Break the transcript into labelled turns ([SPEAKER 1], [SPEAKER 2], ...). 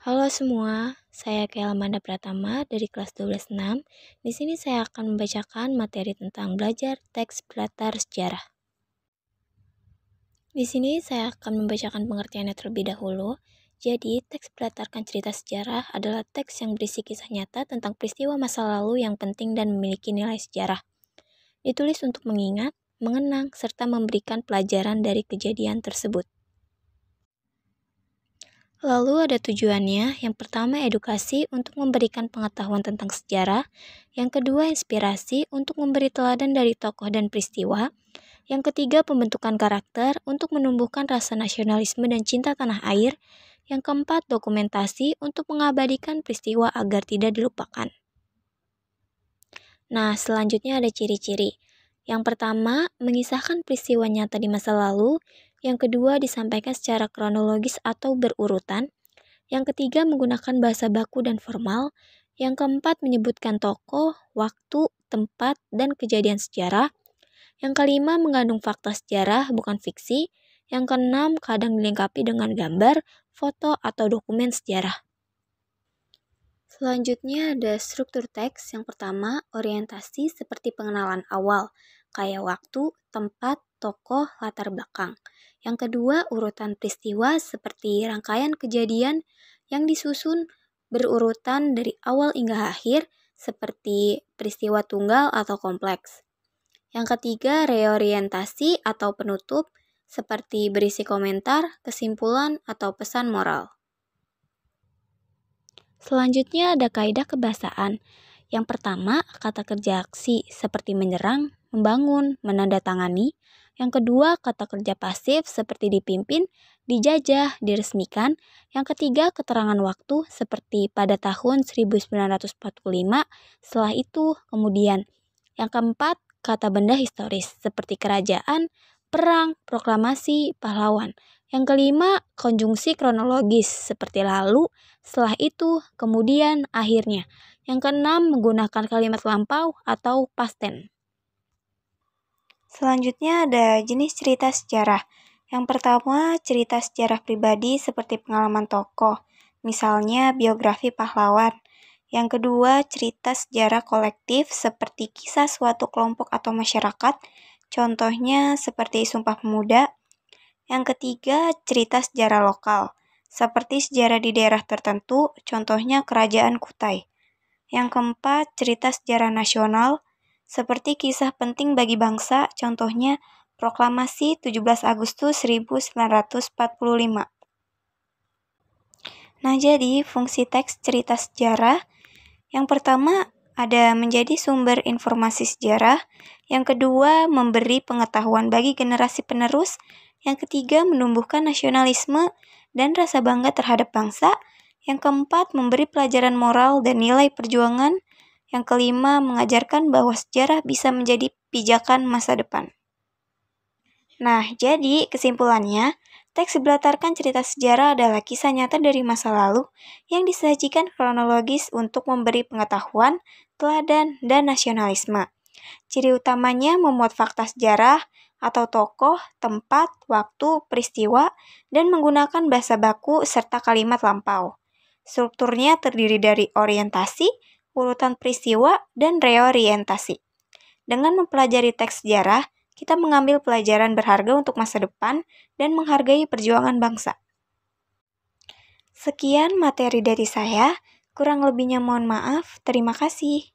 [SPEAKER 1] Halo semua, saya Kayla Manda Pratama dari kelas 12-6. Di sini saya akan membacakan materi tentang belajar teks latar sejarah. Di sini saya akan membacakan pengertiannya terlebih dahulu. Jadi, teks berdasarkan cerita sejarah adalah teks yang berisi kisah nyata tentang peristiwa masa lalu yang penting dan memiliki nilai sejarah. Ditulis untuk mengingat, mengenang, serta memberikan pelajaran dari kejadian tersebut. Lalu ada tujuannya, yang pertama edukasi untuk memberikan pengetahuan tentang sejarah, yang kedua inspirasi untuk memberi teladan dari tokoh dan peristiwa, yang ketiga pembentukan karakter untuk menumbuhkan rasa nasionalisme dan cinta tanah air, yang keempat dokumentasi untuk mengabadikan peristiwa agar tidak dilupakan. Nah, selanjutnya ada ciri-ciri. Yang pertama, mengisahkan peristiwa nyata di masa lalu, yang kedua disampaikan secara kronologis atau berurutan, yang ketiga menggunakan bahasa baku dan formal, yang keempat menyebutkan tokoh, waktu, tempat, dan kejadian sejarah, yang kelima mengandung fakta sejarah bukan fiksi, yang keenam kadang dilengkapi dengan gambar, foto, atau dokumen sejarah. Selanjutnya ada struktur teks. Yang pertama, orientasi seperti pengenalan awal, kayak waktu, tempat, tokoh, latar belakang. Yang kedua, urutan peristiwa seperti rangkaian kejadian yang disusun berurutan dari awal hingga akhir, seperti peristiwa tunggal atau kompleks. Yang ketiga, reorientasi atau penutup, seperti berisi komentar, kesimpulan, atau pesan moral. Selanjutnya ada kaidah kebahasaan. Yang pertama, kata kerja aksi seperti menyerang, membangun, menandatangani. Yang kedua, kata kerja pasif seperti dipimpin, dijajah, diresmikan. Yang ketiga, keterangan waktu seperti pada tahun 1945, setelah itu, kemudian. Yang keempat, kata benda historis seperti kerajaan, perang, proklamasi, pahlawan. Yang kelima, konjungsi kronologis seperti lalu, setelah itu, kemudian, akhirnya. Yang keenam, menggunakan kalimat lampau atau past tense. Selanjutnya ada jenis cerita sejarah. Yang pertama, cerita sejarah pribadi seperti pengalaman tokoh, misalnya biografi pahlawan. Yang kedua, cerita sejarah kolektif seperti kisah suatu kelompok atau masyarakat, contohnya seperti Sumpah Pemuda. Yang ketiga, cerita sejarah lokal, seperti sejarah di daerah tertentu, contohnya Kerajaan Kutai. Yang keempat, cerita sejarah nasional, seperti kisah penting bagi bangsa, contohnya Proklamasi 17 Agustus 1945. Nah, jadi fungsi teks cerita sejarah, yang pertama ada menjadi sumber informasi sejarah, yang kedua memberi pengetahuan bagi generasi penerus, yang ketiga menumbuhkan nasionalisme dan rasa bangga terhadap bangsa, yang keempat memberi pelajaran moral dan nilai perjuangan, yang kelima mengajarkan bahwa sejarah bisa menjadi pijakan masa depan. Nah, jadi kesimpulannya, teks berdasarkan cerita sejarah adalah kisah nyata dari masa lalu yang disajikan kronologis untuk memberi pengetahuan, teladan, dan nasionalisme. Ciri utamanya memuat fakta sejarah atau tokoh, tempat, waktu, peristiwa, dan menggunakan bahasa baku serta kalimat lampau. Strukturnya terdiri dari orientasi, urutan peristiwa, dan reorientasi. Dengan mempelajari teks sejarah, kita mengambil pelajaran berharga untuk masa depan dan menghargai perjuangan bangsa. Sekian materi dari saya, kurang lebihnya mohon maaf, terima kasih.